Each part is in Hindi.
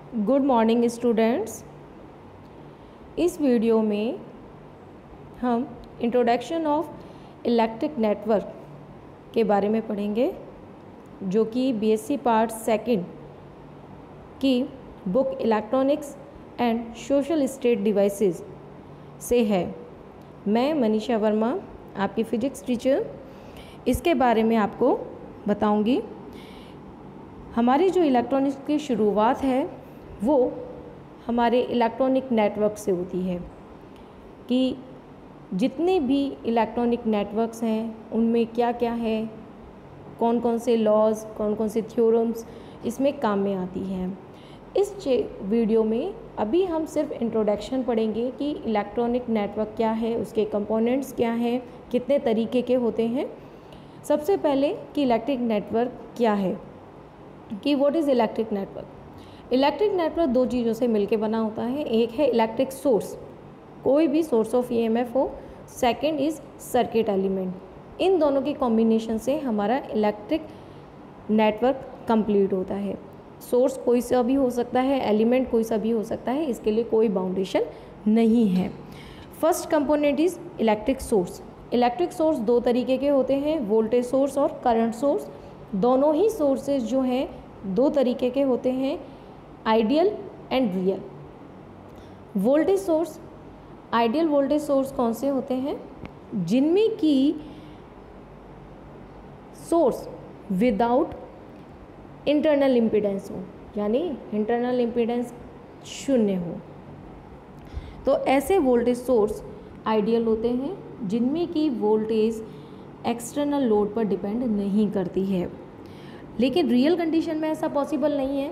Good morning students. इस वीडियो में हम इंट्रोडक्शन ऑफ इलेक्ट्रिक नेटवर्क के बारे में पढ़ेंगे, जो कि बीएससी पार्ट सेकंड की book electronics and social state devices से है। मैं मनीषा वर्मा, आपकी फ़िज़िक्स टीचर, इसके बारे में आपको बताऊंगी। हमारी जो इलेक्ट्रॉनिक्स की शुरुआत है वो हमारे इलेक्ट्रॉनिक नेटवर्क से होती है कि जितने भी इलेक्ट्रॉनिक नेटवर्क्स हैं उनमें क्या क्या है, कौन कौन से लॉज, कौन कौन से थ्योरम्स इसमें काम में आती हैं। इस वीडियो में अभी हम सिर्फ इंट्रोडक्शन पढ़ेंगे कि इलेक्ट्रॉनिक नेटवर्क क्या है, उसके कंपोनेंट्स क्या हैं, कितने तरीके के होते हैं। सबसे पहले कि इलेक्ट्रिक नेटवर्क क्या है, कि what is electric network. Electric network दो चीज़ों से मिलकर बना होता है। एक है इलेक्ट्रिक सोर्स, कोई भी सोर्स ऑफ ईएमएफ हो। Second is circuit element. इन दोनों के कॉम्बिनेशन से हमारा इलेक्ट्रिक नेटवर्क कंप्लीट होता है। सोर्स कोई सा भी हो सकता है, एलिमेंट कोई सा भी हो सकता है, इसके लिए कोई बाउंडेशन नहीं है। First component is electric source. Electric source दो तरीके के होते हैं, वोल्टेज सोर्स और करंट सोर्स। दोनों ही सोर्सेज जो हैं दो तरीके के होते हैं, ideal and real. Voltage source, ideal voltage source कौन से होते हैं? जिनमें कि सोर्स विदाउट इंटरनल इम्पीडेंस हो, यानी इंटरनल इम्पीडेंस शून्य हो, तो ऐसे वोल्टेज सोर्स आइडियल होते हैं जिनमें कि वोल्टेज एक्सटर्नल लोड पर डिपेंड नहीं करती है। लेकिन रियल कंडीशन में ऐसा पॉसिबल नहीं है।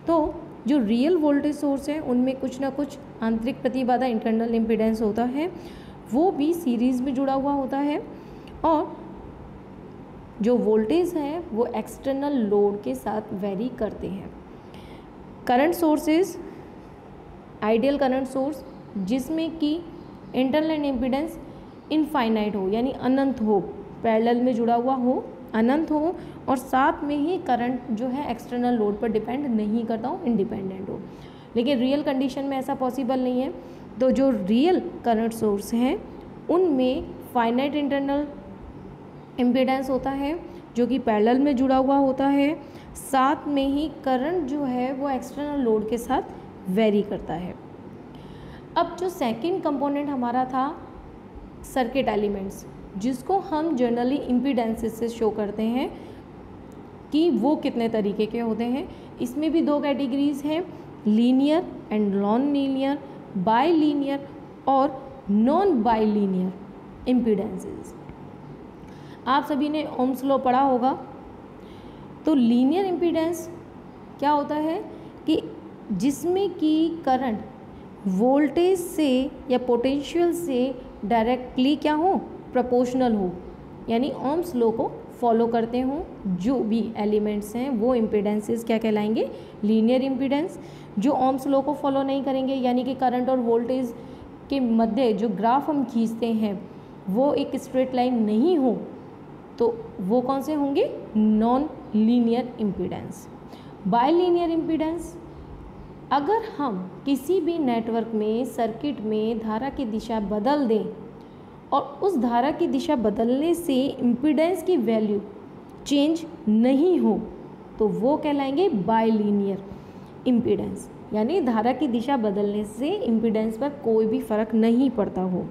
तो जो रियल वोल्टेज सोर्स है उनमें कुछ ना कुछ आंतरिक प्रतिबाधा, इंटरनल इम्पीडेंस होता है, वो भी सीरीज़ में जुड़ा हुआ होता है। और जो वोल्टेज है वो एक्सटर्नल लोड के साथ वेरी करते हैं। Current sources, ideal current source जिसमें कि इंटरनल इम्पीडेंस इनफाइनाइट हो, यानी अनंत हो, पैरेलल में जुड़ा हुआ हो, अनंत हो, और साथ में ही करंट जो है एक्सटर्नल लोड पर डिपेंड नहीं करता हो, इंडिपेंडेंट हो। लेकिन रियल कंडीशन में ऐसा पॉसिबल नहीं है। तो जो रियल करंट सोर्स हैं उनमें फाइनाइट इंटरनल इम्पीडेंस होता है जो कि पैरेलल में जुड़ा हुआ होता है, साथ में ही करंट जो है वो एक्सटर्नल लोड के साथ वेरी करता है। अब जो सेकंड कंपोनेंट हमारा था सर्किट एलिमेंट्स, जिसको हम जनरली इम्पीडेंसेस से शो करते हैं कि वो कितने तरीके के होते हैं। इसमें भी दो कैटेगरीज हैं, linear and non linear, by linear और नॉन बाई लीनियर इम्पीडेंसेस। आप सभी ने ओम्स लॉ पढ़ा होगा। तो लीनियर इम्पीडेंस क्या होता है कि जिसमें कि करंट वोल्टेज से या पोटेंशियल से डायरेक्टली क्या हो, प्रोपोर्शनल हो, यानी ओम्स लॉ को फॉलो करते हों। जो भी एलिमेंट्स हैं वो इम्पीडेंसेस क्या कहलाएंगे? Linear impedance. जो ओम्स लॉ को फॉलो नहीं करेंगे, यानी कि करंट और वोल्टेज के मध्य जो ग्राफ हम खींचते हैं वो एक स्ट्रेट लाइन नहीं हो, तो वो कौन से होंगे? Non linear impedance. By linear impedance, अगर हम किसी भी नेटवर्क में, सर्किट में धारा की दिशा बदल दें और उस धारा की दिशा बदलने से इम्पीडेंस की वैल्यू चेंज नहीं हो, तो वो कहलाएंगे बाई लीनियर इम्पीडेंस, यानी धारा की दिशा बदलने से इम्पीडेंस पर कोई भी फर्क नहीं पड़ता हो।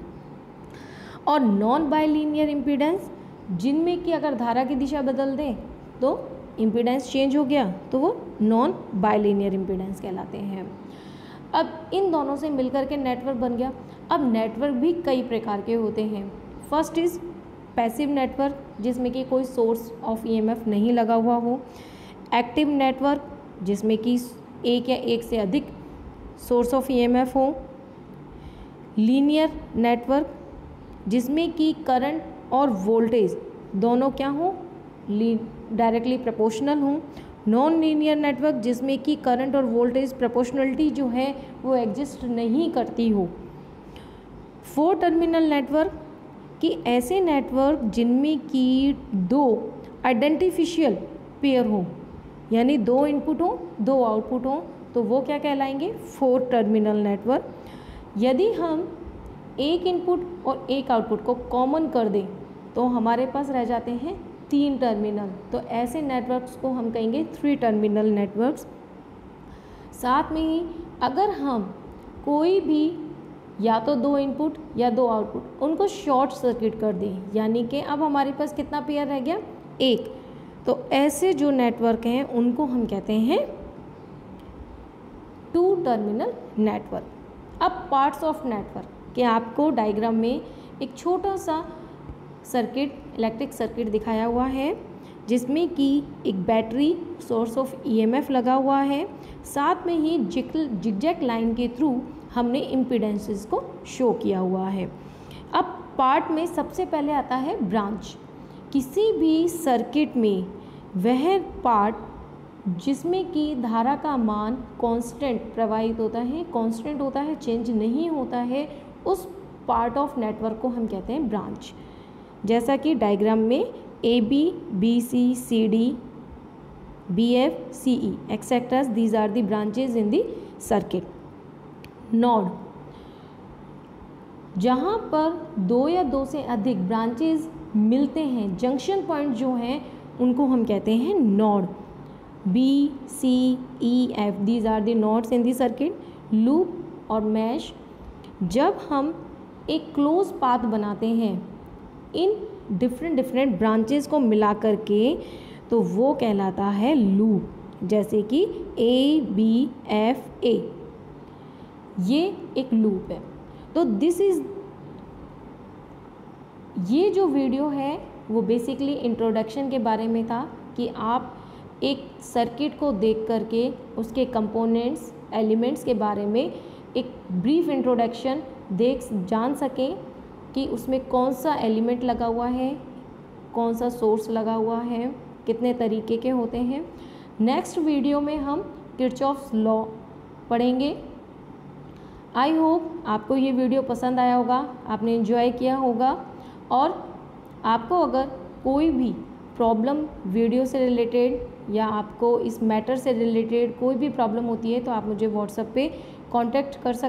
और नॉन बाई लीनियर इम्पीडेंस, जिनमें कि अगर धारा की दिशा बदल दें तो इम्पीडेंस चेंज हो गया, तो वो नॉन बाई लीनियर इम्पीडेंस कहलाते हैं। अब इन दोनों से मिलकर के नेटवर्क बन गया। अब नेटवर्क भी कई प्रकार के होते हैं। फर्स्ट इज़ पैसिव नेटवर्क, जिसमें कि कोई सोर्स ऑफ ईएमएफ नहीं लगा हुआ हो। एक्टिव नेटवर्क, जिसमें कि एक या एक से अधिक सोर्स ऑफ ईएमएफ हो। लीनियर नेटवर्क, जिसमें कि करंट और वोल्टेज दोनों क्या हो, डायरेक्टली प्रोपोर्शनल हो। नॉन लीनियर नेटवर्क, जिसमें कि करंट और वोल्टेज प्रोपोर्शनलिटी जो है वो एग्जिस्ट नहीं करती हो। फोर टर्मिनल नेटवर्क, कि ऐसे नेटवर्क जिनमें कि दो आइडेंटिफिशियल पेयर हो, यानी दो इनपुट हो, दो आउटपुट हो, तो वो क्या कहलाएंगे, 4 टर्मिनल नेटवर्क। यदि हम एक इनपुट और एक आउटपुट को कॉमन कर दें तो हमारे पास रह जाते हैं 3 टर्मिनल, तो ऐसे नेटवर्क्स को हम कहेंगे 3 टर्मिनल नेटवर्क्स। साथ में ही अगर हम कोई भी या तो 2 इनपुट या 2 आउटपुट उनको शॉर्ट सर्किट कर दें, यानी कि अब हमारे पास कितना पेयर रह गया, 1, तो ऐसे जो नेटवर्क हैं उनको हम कहते हैं 2 टर्मिनल नेटवर्क। अब पार्ट्स ऑफ नेटवर्क के आपको डायग्राम में एक छोटा सा सर्किट, इलेक्ट्रिक सर्किट दिखाया हुआ है, जिसमें कि एक बैटरी, सोर्स ऑफ ईएमएफ लगा हुआ है, साथ में ही जिगजैग लाइन के थ्रू हमने इम्पीडेंसेस को शो किया हुआ है। अब पार्ट में सबसे पहले आता है ब्रांच। किसी भी सर्किट में वह पार्ट जिसमें कि धारा का मान कांस्टेंट प्रवाहित होता है, कांस्टेंट होता है, चेंज नहीं होता है, उस पार्ट ऑफ नेटवर्क को हम कहते हैं ब्रांच। जैसा कि डायग्राम में A B, B C, C D, B F, C E etcetera, these are the branches in the circuit. Node, जहाँ पर 2 या 2 से अधिक ब्रांचेज मिलते हैं, जंक्शन पॉइंट जो हैं उनको हम कहते हैं node. B C E F, these are the nodes in the circuit. Loop और मैश, जब हम एक क्लोज पाथ बनाते हैं इन डिफरेंट ब्रांचेस को मिला करके, तो वो कहलाता है लूप। जैसे कि ए बी एफ ए, ये एक लूप है। तो ये जो वीडियो है वो बेसिकली इंट्रोडक्शन के बारे में था कि आप एक सर्किट को देख करके उसके कंपोनेंट्स, एलिमेंट्स के बारे में एक ब्रीफ इंट्रोडक्शन जान सकें कि उसमें कौन सा एलिमेंट लगा हुआ है, कौन सा सोर्स लगा हुआ है, कितने तरीके के होते हैं। नेक्स्ट वीडियो में हम किरचॉफ्स लॉ पढ़ेंगे। आई होप आपको ये वीडियो पसंद आया होगा, आपने एंजॉय किया होगा, और आपको अगर कोई भी प्रॉब्लम वीडियो से रिलेटेड या आपको इस मैटर से रिलेटेड कोई भी प्रॉब्लम होती है तो आप मुझे व्हाट्सएप पे कांटेक्ट कर सकते हैं।